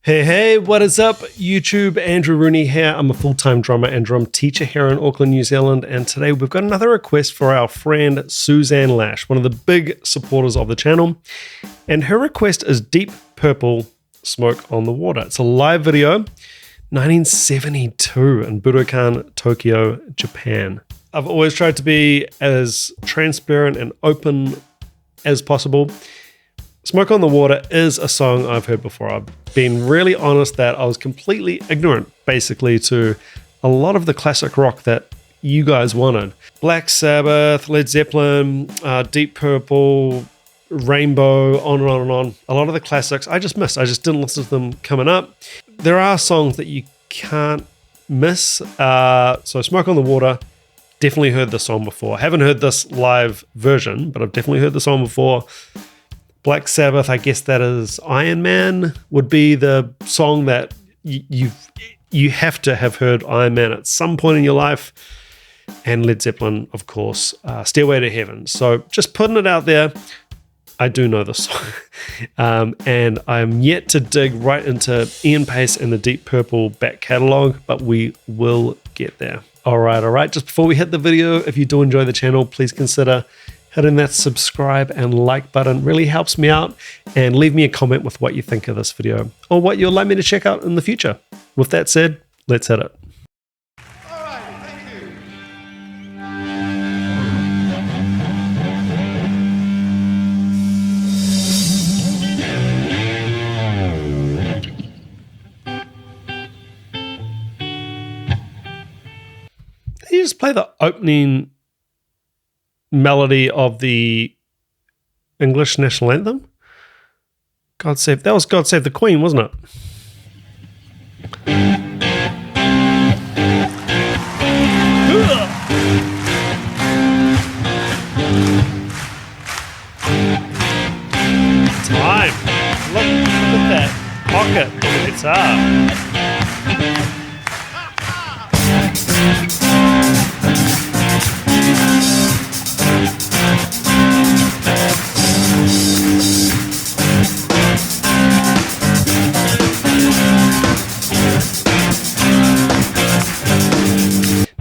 Hey, what is up, YouTube? Andrew Rooney here. I'm a full-time drummer and drum teacher here in Auckland, New Zealand, and today we've got another request for our friend Suzanne Lash, one of the big supporters of the channel, and her request is Deep Purple, Smoke on the Water. It's a live video, 1972 in Budokan, Tokyo, Japan. I've always tried to be as transparent and open as possible. Smoke on the Water is a song I've heard before. I've been really honest that I was completely ignorant, basically, to a lot of the classic rock that you guys wanted. Black Sabbath, Led Zeppelin, Deep Purple, Rainbow, on and on and on. A lot of the classics I just missed. I just didn't listen to them coming up. There are songs that you can't miss. So Smoke on the Water, definitely heard this song before. Haven't heard this live version, but I've definitely heard the song before. Black Sabbath, I guess that is Iron Man, would be the song that you have to have heard Iron Man at some point in your life. And Led Zeppelin, of course, Stairway to Heaven. So just putting it out there, I do know this song. And I'm yet to dig right into Ian Paice and the Deep Purple back catalogue, but we will get there. All right. Just before we hit the video, if you do enjoy the channel, please consider hitting that subscribe and like button. Really helps me out, and leave me a comment with what you think of this video or what you'd like me to check out in the future. With that said, let's hit it. All right, thank you. You just play the opening melody of the English national anthem. That was God Save the Queen, wasn't it? Time. Look at that pocket on the guitar.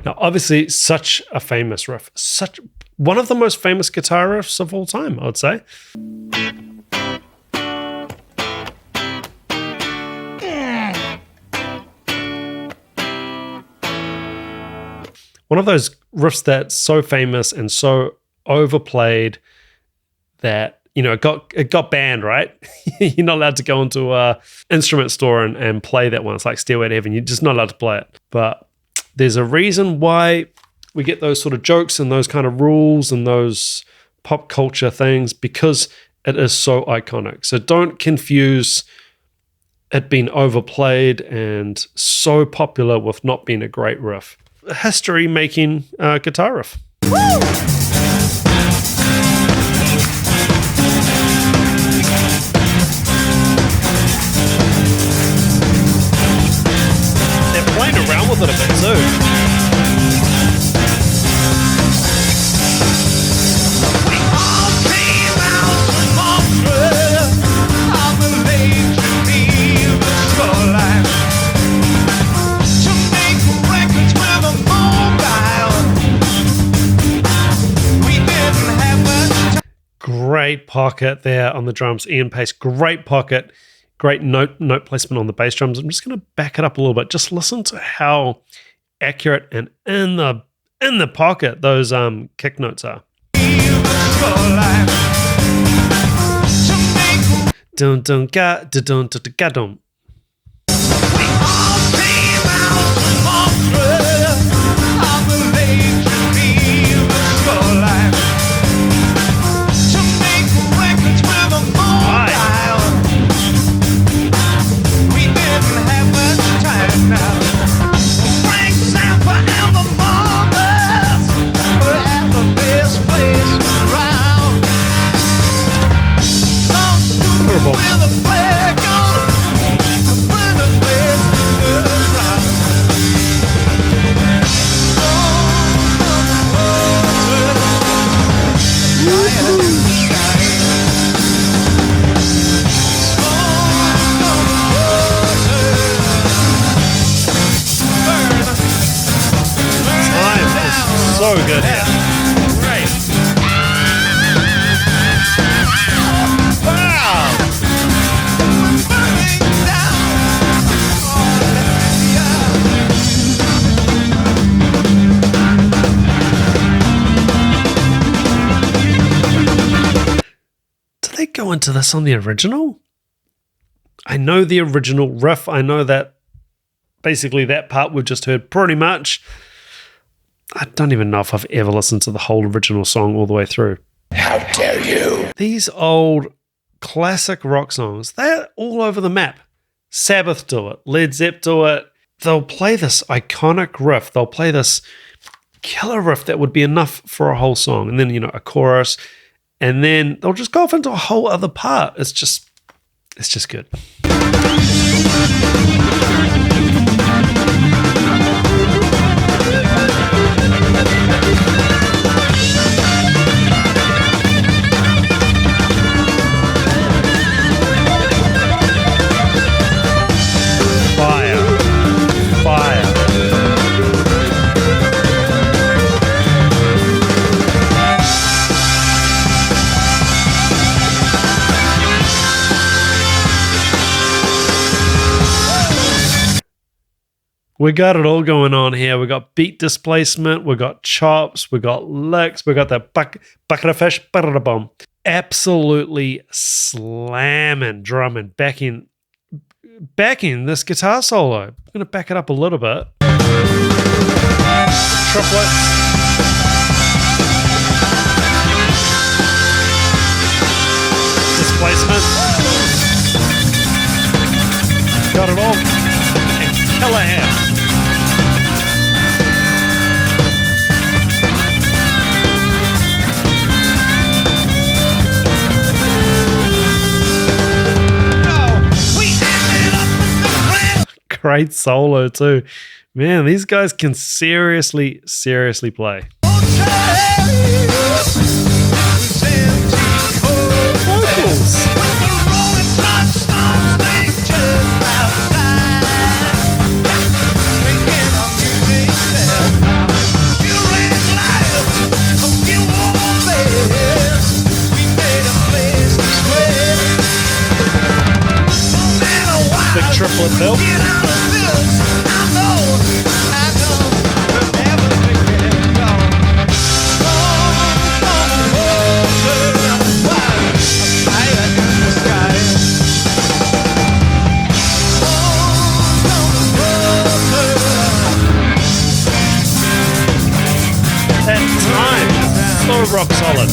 Now, obviously, such a famous riff, one of the most famous guitar riffs of all time, I would say. One of those riffs that's so famous and so overplayed that, you know, it got banned, right? You're not allowed to go into a instrument store and play that one. It's like Stairway to Heaven. You're just not allowed to play it. But there's a reason why we get those sort of jokes and those kind of rules and those pop culture things, because it is so iconic. So don't confuse it being overplayed and so popular with not being a great riff. A history-making guitar riff. Woo! Around with it a bit too. We all came out from Montreal. I believe to be the shoreline. To make records with a mobile. We didn't have much time. Great pocket there on the drums, Ian Paice. Great pocket. Great note placement on the bass drums. I'm just going to back it up a little bit. Just listen to how accurate and in the pocket those kick notes are. Dun dun ga dun dun dun ga dun. So good here. Great. Wow. Did they go into this on the original? I know the original riff. I know that basically that part we've just heard pretty much. I don't even know if I've ever listened to the whole original song all the way through. How dare you? These old classic rock songs, they're all over the map. Sabbath do it. Led Zepp do it. They'll play this iconic riff. They'll play this killer riff that would be enough for a whole song. And then, you know, a chorus. And then they'll just go off into a whole other part. It's just good. We got it all going on here. We got beat displacement, we got chops, we got licks, we got the bucket of fish, ba-da-da-bum. Absolutely slamming, drumming, backing this guitar solo. I'm going to back it up a little bit. Triplets. Displacement. Got it all. And killer half. Great solo too. Man, these guys can seriously play. Vocals. Big triplet help. That time, so rock solid.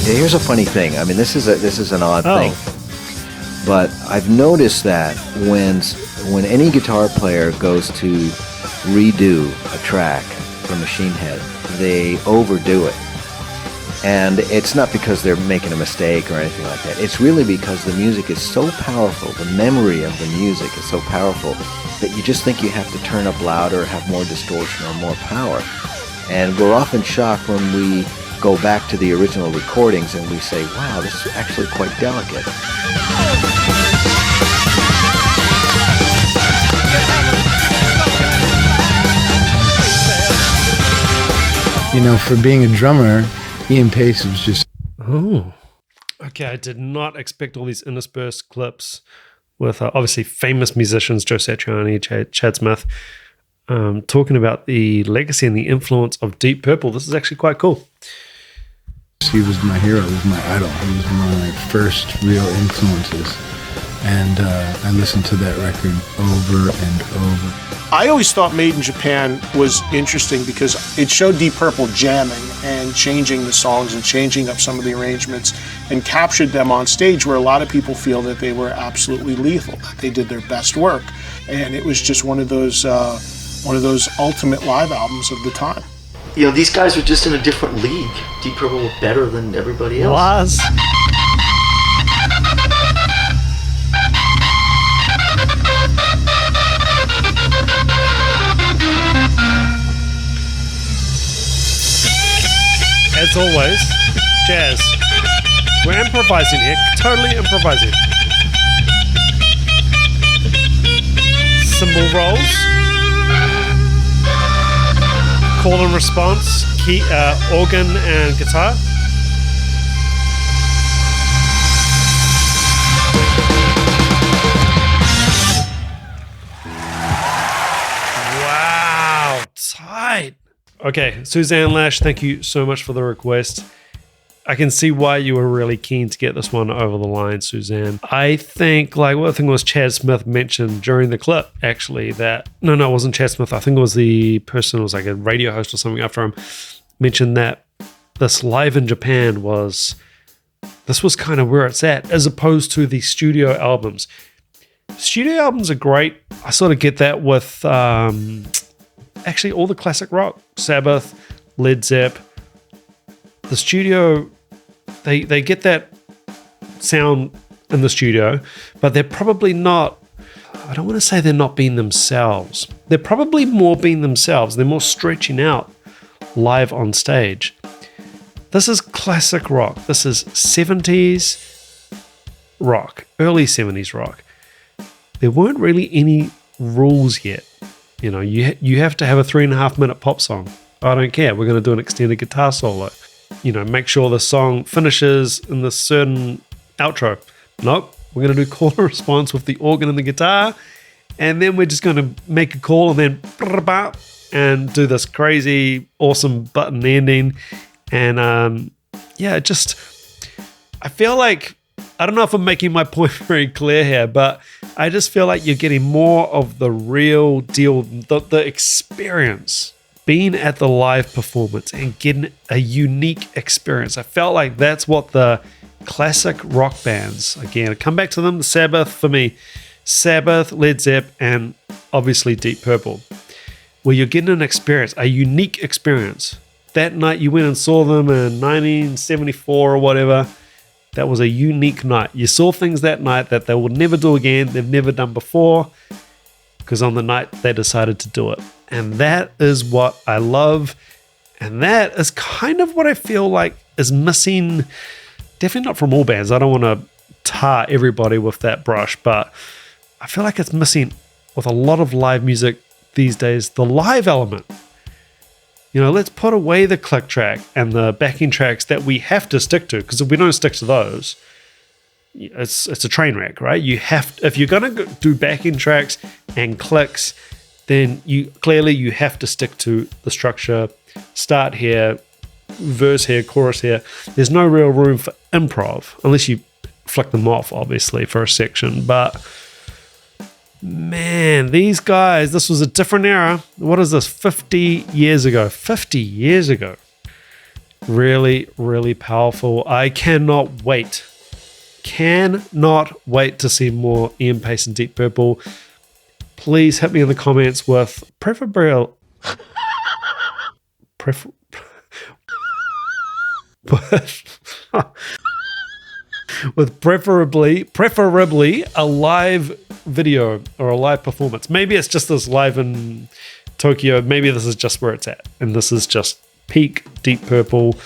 Here's a funny thing. I mean, this is an odd thing, but I've noticed that when any guitar player goes to redo a track from Machine Head, they overdo it, and it's not because they're making a mistake or anything like that. It's really because the music is so powerful. The memory of the music is so powerful that you just think you have to turn up louder, have more distortion, or more power. And we're often shocked when we go back to the original recordings and we say, wow, this is actually quite delicate. You know, for being a drummer, Ian Pace was just... Oh. Okay, I did not expect all these interspersed clips with obviously famous musicians, Joe Satriani, Chad Smith, talking about the legacy and the influence of Deep Purple. This is actually quite cool. He was my hero, he was my idol. He was one of my first real influences. And I listened to that record over and over. I always thought Made in Japan was interesting because it showed Deep Purple jamming and changing the songs and changing up some of the arrangements and captured them on stage where a lot of people feel that they were absolutely lethal, that they did their best work. And it was just one of those ultimate live albums of the time. You know, these guys were just in a different league. Deep Purple were better than everybody else. as always, jazz. We're improvising here, totally improvising. Cymbal rolls. Call and response, key, organ and guitar. Wow, tight. Okay, Suzanne Lash, thank you so much for the request. I can see why you were really keen to get this one over the line, Suzanne. I think, like, what I think was Chad Smith mentioned during the clip, actually, that, no, it wasn't Chad Smith. I think it was the person who was like a radio host or something after him, mentioned that this live in Japan this was kind of where it's at, as opposed to the studio albums. Studio albums are great. I sort of get that with, actually, all the classic rock, Sabbath, Led Zepp. The studio, they get that sound in the studio, but they're probably not, I don't want to say they're not being themselves. They're probably more being themselves. They're more stretching out live on stage. This is classic rock. This is 70s rock, early 70s rock. There weren't really any rules yet. You know, you have to have a 3.5 minute pop song. I don't care. We're going to do an extended guitar solo. You know, make sure the song finishes in this certain outro. Nope. We're going to do call and response with the organ and the guitar. And then we're just going to make a call and then do this crazy, awesome button ending. And I feel like, I don't know if I'm making my point very clear here, but I just feel like you're getting more of the real deal, the experience, being at the live performance and getting a unique experience. I felt like that's what the classic rock bands, again, I come back to them, Sabbath for me, Sabbath, Led Zepp, and obviously Deep Purple, where you're getting an experience, a unique experience. That night you went and saw them in 1974 or whatever. That was a unique night. You saw things that night that they will never do again. They've never done before, because on the night they decided to do it. And that is what I love. And that is kind of what I feel like is missing. Definitely not from all bands. I don't want to tar everybody with that brush, but I feel like it's missing with a lot of live music these days, the live element. You know, let's put away the click track and the backing tracks that we have to stick to, because if we don't stick to those, it's a train wreck, right? You have, if you're going to do backing tracks and clicks, then you have to stick to the structure. Start here, verse here, chorus here. There's no real room for improv unless you flick them off, obviously, for a section. But man, these guys, this was a different era. What is this? 50 years ago. 50 years ago. Really, really powerful. I cannot wait to see more Ian Paice and Deep Purple. Please hit me in the comments with preferably a live video or a live performance. Maybe it's just this live in Tokyo. Maybe this is just where it's at, and this is just peak Deep Purple,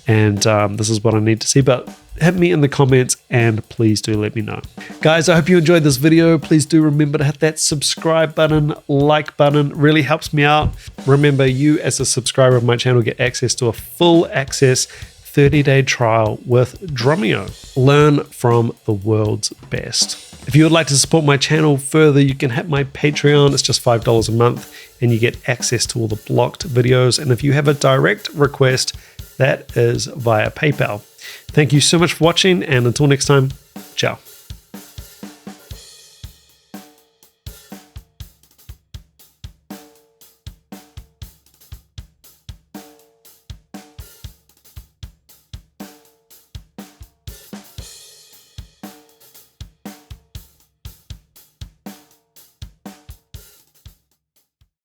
and this is what I need to see. But hit me in the comments and please do let me know. Guys, I hope you enjoyed this video. Please do remember to hit that subscribe button, like button. It really helps me out. Remember, you as a subscriber of my channel get access to a full access 30-day trial with Drumeo. Learn from the world's best. If you would like to support my channel further, you can hit my Patreon. It's just $5 a month and you get access to all the blocked videos. And if you have a direct request, that is via PayPal. Thank you so much for watching, and until next time, ciao.